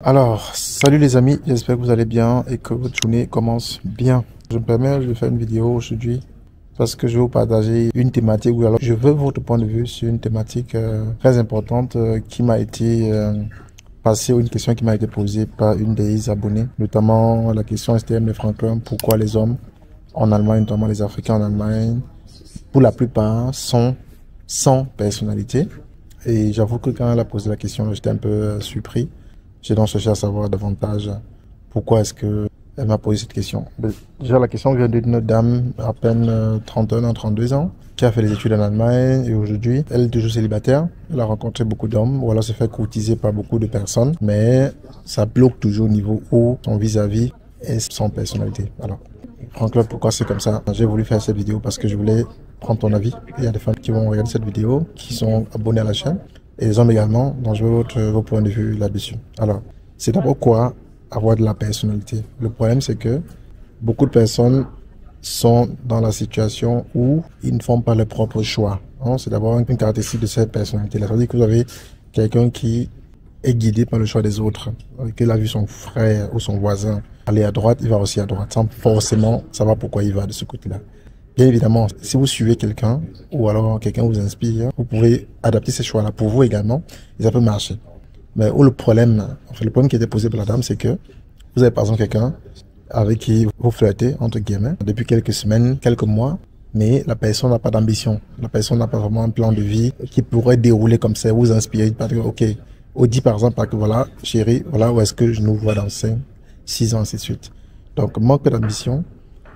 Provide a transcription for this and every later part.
Alors, salut les amis, j'espère que vous allez bien et que votre journée commence bien. Je me permets de faire une vidéo aujourd'hui parce que je vais vous partager une thématique ou alors je veux votre point de vue sur une thématique très importante qui m'a été passée ou une question qui m'a été posée par une des abonnés, notamment la question STM de Franklin, pourquoi les hommes en Allemagne, notamment les Africains en Allemagne, pour la plupart sont sans personnalité. Et j'avoue que quand elle a posé la question, j'étais un peu surpris. J'ai donc cherché à savoir davantage pourquoi est-ce que elle m'a posé cette question. Déjà, la question vient d'une dame à peine 31 ans, 32 ans, qui a fait des études en Allemagne et aujourd'hui, elle est toujours célibataire. Elle a rencontré beaucoup d'hommes ou alors se fait courtiser par beaucoup de personnes, mais ça bloque toujours au niveau où son vis-à-vis est sans personnalité. Alors, Franklin, pourquoi c'est comme ça? J'ai voulu faire cette vidéo parce que je voulais prendre ton avis. Il y a des femmes qui vont regarder cette vidéo, qui sont abonnées à la chaîne. Et les hommes également, donc je veux vos points de vue là-dessus. Alors, c'est d'abord quoi avoir de la personnalité? Le problème, c'est que beaucoup de personnes sont dans la situation où ils ne font pas leur propre choix. C'est d'abord une caractéristique de cette personnalité-là. C'est-à-dire que vous avez quelqu'un qui est guidé par le choix des autres. Qu'il a vu son frère ou son voisin aller à droite, il va aussi à droite, sans forcément savoir pourquoi il va de ce côté-là. Bien évidemment, si vous suivez quelqu'un ou alors quelqu'un vous inspire, vous pouvez adapter ces choix-là pour vous également et ça peut marcher. Mais où le problème qui était posé par la dame, c'est que vous avez par exemple quelqu'un avec qui vous flirtez, entre guillemets, depuis quelques semaines, quelques mois, mais la personne n'a pas d'ambition. La personne n'a pas vraiment un plan de vie qui pourrait dérouler comme ça, vous inspirer. Ok, on dit par exemple que voilà, chérie, voilà où est-ce que je nous vois dans 5, 6 ans, ainsi de suite. Donc, manque d'ambition.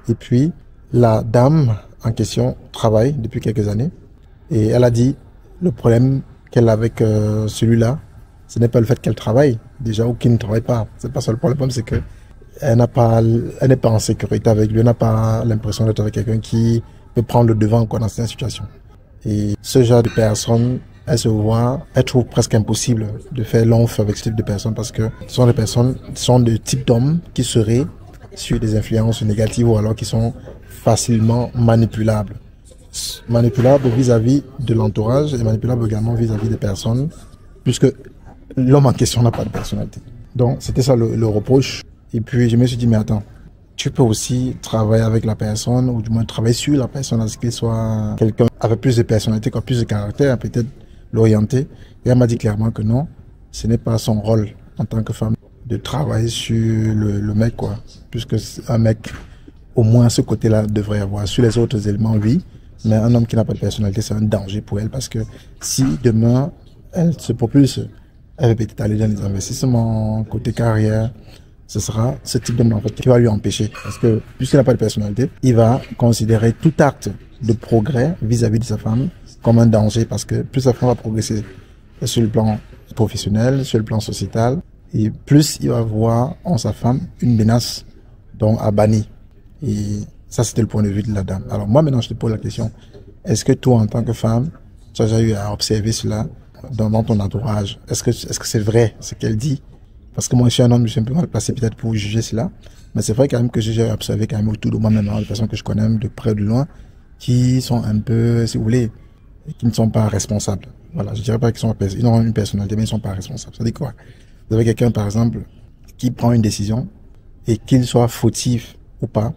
Et puis, la dame en question travaille depuis quelques années et elle a dit le problème qu'elle a avec celui-là, ce n'est pas le fait qu'elle travaille déjà ou qu'il ne travaille pas. C'est pas ça le problème, c'est que elle n'est pas en sécurité avec lui, elle n'a pas l'impression d'être avec quelqu'un qui peut prendre le devant dans cette situation. Et ce genre de personnes, elle trouve presque impossible de faire long feu avec ce type de personnes parce que ce sont des personnes, ce sont des types d'hommes qui seraient sur des influences négatives ou alors qui sont facilement manipulables. Manipulables vis-à-vis de l'entourage et manipulables également vis-à-vis des personnes, puisque l'homme en question n'a pas de personnalité. Donc, c'était ça le reproche. Et puis, je me suis dit, mais attends, tu peux aussi travailler avec la personne, ou du moins travailler sur la personne, à ce qu'il soit quelqu'un avec plus de personnalité, plus de caractère, peut-être l'orienter. Et elle m'a dit clairement que non, ce n'est pas son rôle en tant que femme de travailler sur le mec, quoi. Puisque un mec, au moins ce côté-là, devrait avoir. Sur les autres éléments, oui. Mais un homme qui n'a pas de personnalité, c'est un danger pour elle. Parce que si demain, elle se propulse, elle va peut-être aller dans les investissements, côté carrière, ce sera ce type d'homme en fait qui va lui empêcher. Parce que puisqu'il n'a pas de personnalité, il va considérer tout acte de progrès vis-à-vis de sa femme comme un danger. Parce que plus sa femme va progresser sur le plan professionnel, sur le plan sociétal, et plus il va voir en sa femme une menace donc à bannir. Et ça, c'était le point de vue de la dame. Alors moi, maintenant, je te pose la question. Est-ce que toi, en tant que femme, tu as déjà eu à observer cela dans ton entourage? Est-ce que c'est vrai ce qu'elle dit? Parce que moi, je suis un homme, je suis un peu mal placé peut-être pour juger cela. Mais c'est vrai quand même que j'ai observé quand même autour de moi, même des personnes que je connais de près ou de loin, qui sont un peu, si vous voulez, qui ne sont pas responsables. Voilà, je dirais pas qu'ils ils ont une personnalité, mais ils ne sont pas responsables. Ça dit quoi? Vous avez quelqu'un, par exemple, qui prend une décision et qu'il soit fautif ou pas,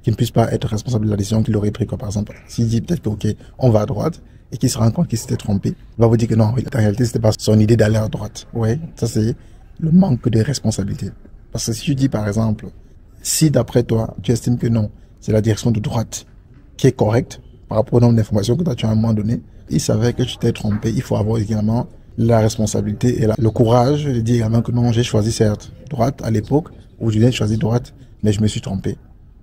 qu'il ne puisse pas être responsable de la décision qu'il aurait prise, quoi. Par exemple, s'il dit peut-être que, ok, on va à droite, et qu'il se rend compte qu'il s'était trompé, il va vous dire que non, en réalité, c'était pas son idée d'aller à droite. Ouais, ça c'est le manque de responsabilité. Parce que si tu dis, par exemple, si d'après toi, tu estimes que non, c'est la direction de droite qui est correcte, par rapport au nombre d'informations que tu as à un moment donné, il savait que tu t'es trompé, il faut avoir également la responsabilité et le courage de dire également que non, j'ai choisi certes droite à l'époque, où je viens de choisir droite, mais je me suis trompé.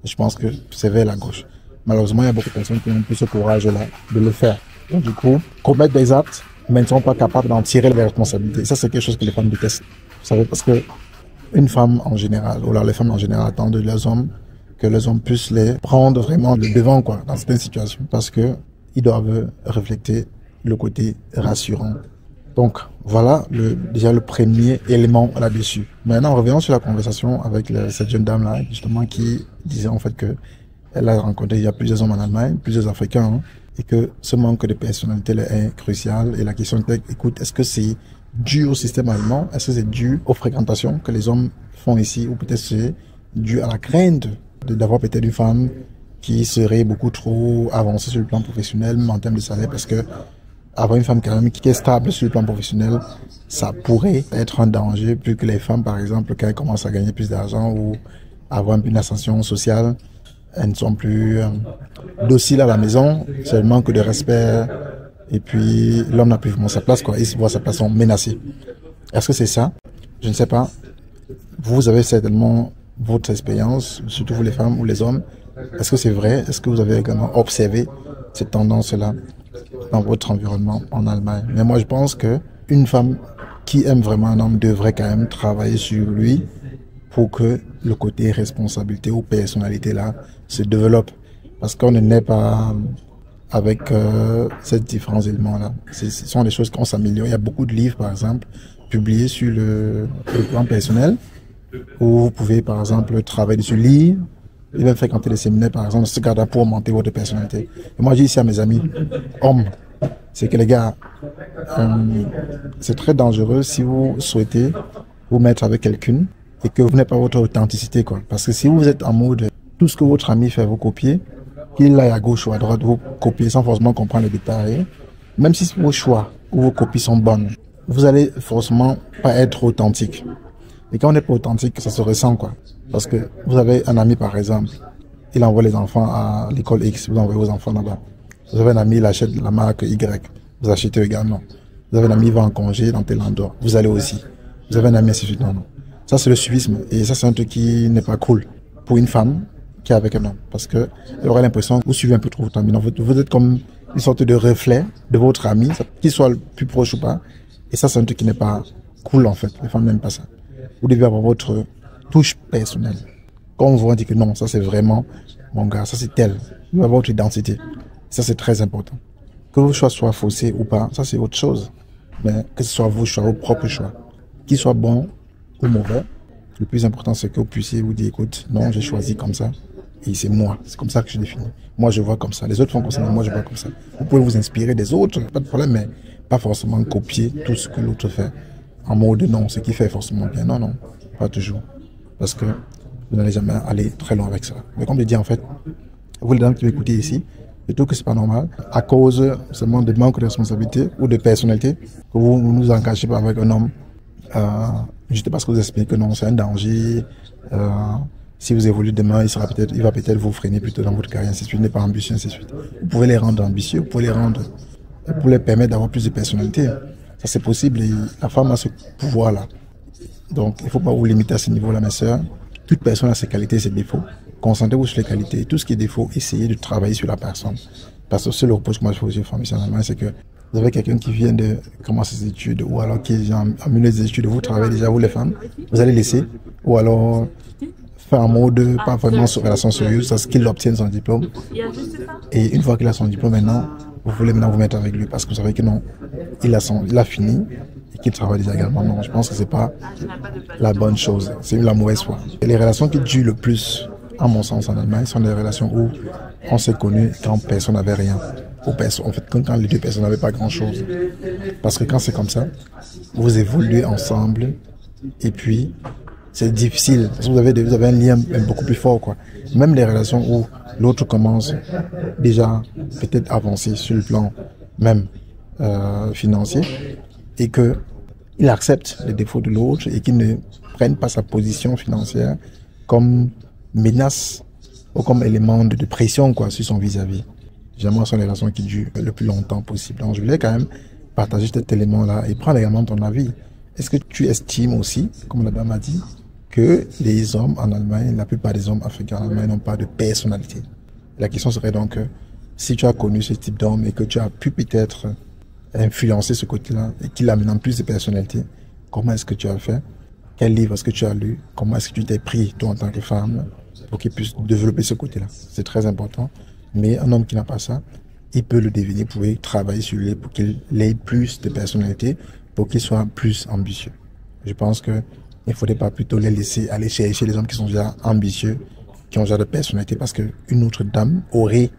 Je pense que c'est vers la gauche. Malheureusement, il y a beaucoup de personnes qui n'ont plus ce courage-là de le faire. Donc, du coup, commettre des actes, mais ne sont pas capables d'en tirer les responsabilités. Ça, c'est quelque chose que les femmes détestent. Vous savez, parce que une femme en général, ou alors les femmes en général attendent de leurs hommes que les hommes puissent les prendre vraiment le devant, quoi, dans certaines situations. Parce que ils doivent refléter le côté rassurant. Donc, voilà déjà le premier élément là-dessus. Maintenant, revenons sur la conversation avec cette jeune dame-là, justement, qui disait en fait que elle a rencontré il y a plusieurs hommes en Allemagne, plusieurs Africains, et que ce manque de personnalité est crucial. Et la question était, écoute, est-ce que c'est dû au système allemand? Est-ce que c'est dû aux fréquentations que les hommes font ici? Ou peut-être c'est dû à la crainte d'avoir peut-être une femme qui serait beaucoup trop avancée sur le plan professionnel, même en termes de salaire, parce que avoir une femme quand même qui est stable sur le plan professionnel, ça pourrait être un danger, plus que les femmes, par exemple, quand elles commencent à gagner plus d'argent ou avoir une ascension sociale, elles ne sont plus dociles à la maison, c'est le manque de respect, et puis l'homme n'a plus vraiment sa place, quoi. Il voit sa place menacée. Est-ce que c'est ça? Je ne sais pas. Vous avez certainement votre expérience, surtout vous les femmes ou les hommes. Est-ce que c'est vrai? Est-ce que vous avez également observé cette tendance-là dans votre environnement en Allemagne? Mais moi, je pense que une femme qui aime vraiment un homme devrait quand même travailler sur lui pour que le côté responsabilité ou personnalité là se développe. Parce qu'on ne naît pas avec ces différents éléments-là. Ce sont des choses qui s'améliorent. Il y a beaucoup de livres, par exemple, publiés sur le plan personnel, où vous pouvez, par exemple, travailler dessus, lire, et même fréquenter des séminaires, par exemple, ce cadre pour augmenter votre personnalité. Et moi, je dis ici à mes amis, hommes, c'est que les gars, c'est très dangereux si vous souhaitez vous mettre avec quelqu'un et que vous n'avez pas votre authenticité, quoi. Parce que si vous êtes en mode, tout ce que votre ami fait, vous copiez, qu'il aille à gauche ou à droite, vous copiez sans forcément comprendre les détails, même si vos choix ou vos copies sont bonnes, vous allez forcément pas être authentique. Et quand on n'est pas authentique, ça se ressent, quoi. Parce que vous avez un ami, par exemple, il envoie les enfants à l'école X, vous envoyez vos enfants là-bas. Vous avez un ami, il achète la marque Y, vous achetez également. Vous avez un ami, il va en congé dans tel endroit, vous allez aussi. Vous avez un ami, ainsi de suite. Non, non. Ça, c'est le suivisme. Et ça, c'est un truc qui n'est pas cool pour une femme qui est avec un homme. Parce que elle aurait l'impression que vous suivez un peu trop votre ami. Donc, vous êtes comme une sorte de reflet de votre ami, qu'il soit le plus proche ou pas. Et ça, c'est un truc qui n'est pas cool, en fait. Les femmes n'aiment pas ça. Vous devez avoir votre touche personnelle. Quand on voit, dit que non, ça c'est vraiment mon gars, ça c'est tel. Vous devez avoir votre identité. Ça c'est très important. Que vos choix soient faussés ou pas, ça c'est autre chose. Mais que ce soit vos choix, vos propres choix, qu'ils soient bons ou mauvais, le plus important c'est que vous puissiez vous dire, écoute, non, j'ai choisi comme ça. Et c'est moi, c'est comme ça que je définis. Moi je vois comme ça, les autres font comme ça, mais moi je vois comme ça. Vous pouvez vous inspirer des autres, pas de problème, mais pas forcément copier tout ce que l'autre fait. En mode non, ce qui fait forcément bien. Non, non, pas toujours. Parce que vous n'allez jamais aller très loin avec ça. Mais comme je dis, en fait, vous les dames qui m'écoutez ici, je trouve que c'est pas normal, à cause seulement de manque de responsabilité ou de personnalité, que vous nous engagez pas avec un homme, juste parce que vous expliquez que non, c'est un danger, si vous évoluez demain, il va peut-être vous freiner plutôt dans votre carrière, ainsi de suite, n'est pas ambitieux, ainsi de suite. Vous pouvez les rendre ambitieux, vous pouvez les rendre, pour les permettre d'avoir plus de personnalité. Ça, c'est possible et la femme a ce pouvoir-là. Donc, il ne faut pas vous limiter à ce niveau-là, mes sœurs. Toute personne a ses qualités et ses défauts. Concentrez-vous sur les qualités. Tout ce qui est défaut, essayez de travailler sur la personne. Parce que c'est le reproche que moi je fais aux femmes ici en Allemagne, c'est que vous avez quelqu'un qui vient de commencer ses études ou alors qui est en milieu des études, vous travaillez déjà, vous les femmes, vous allez laisser ou alors faire un mode pas vraiment sur relation sérieuse, c'est ce qu'il obtienne son diplôme. Et une fois qu'il a son diplôme maintenant, vous voulez maintenant vous mettre avec lui parce que vous savez que non, il a fini et qu'il travaille déjà également. Non, je pense que c'est pas la bonne chose, c'est la mauvaise foi. Et les relations qui durent le plus, à mon sens, en Allemagne, sont des relations où on s'est connus quand personne n'avait rien. En fait, quand les deux personnes n'avaient pas grand-chose. Parce que quand c'est comme ça, vous évoluez ensemble et puis c'est difficile. Parce que vous avez un lien beaucoup plus fort, quoi. Même les relations où l'autre commence déjà peut-être avancé sur le plan même financier et que il accepte les défauts de l'autre et qu'il ne prenne pas sa position financière comme menace ou comme élément de pression, quoi, sur son vis-à-vis. J'aimerais que ce sont les relations qui durent le plus longtemps possible. Donc je voulais quand même partager cet élément-là et prendre également ton avis. Est-ce que tu estimes aussi, comme la dame a dit, que les hommes en Allemagne, la plupart des hommes africains en Allemagne n'ont pas de personnalité? La question serait donc, si tu as connu ce type d'homme et que tu as pu peut-être influencer ce côté-là et qu'il a maintenant plus de personnalité, comment est-ce que tu as fait? Quel livre est-ce que tu as lu? Comment est-ce que tu t'es pris, toi, en tant que femme, pour qu'il puisse développer ce côté-là? C'est très important. Mais un homme qui n'a pas ça, il peut le devenir, vous pouvez travailler sur lui pour qu'il ait plus de personnalité, pour qu'il soit plus ambitieux. Je pense qu'il ne faudrait pas plutôt les laisser aller chercher les hommes qui sont déjà ambitieux, qui ont déjà de personnalité, parce qu'une autre dame aurait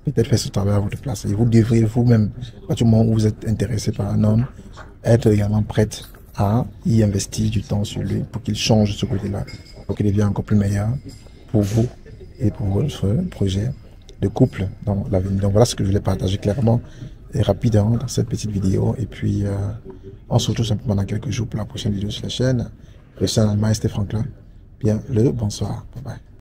peut-être fait ce travail à votre place. Et vous devriez vous-même, à partir du moment où vous êtes intéressé par un homme, être également prête à y investir du temps sur lui pour qu'il change ce côté-là, pour qu'il devienne encore plus meilleur pour vous et pour votre projet de couple dans l'avenir. Donc voilà ce que je voulais partager clairement et rapidement dans cette petite vidéo. Et puis on se retrouve simplement dans quelques jours pour la prochaine vidéo sur la chaîne. Le chien allemand, c'était Franklin. Bien le bonsoir. Bye bye.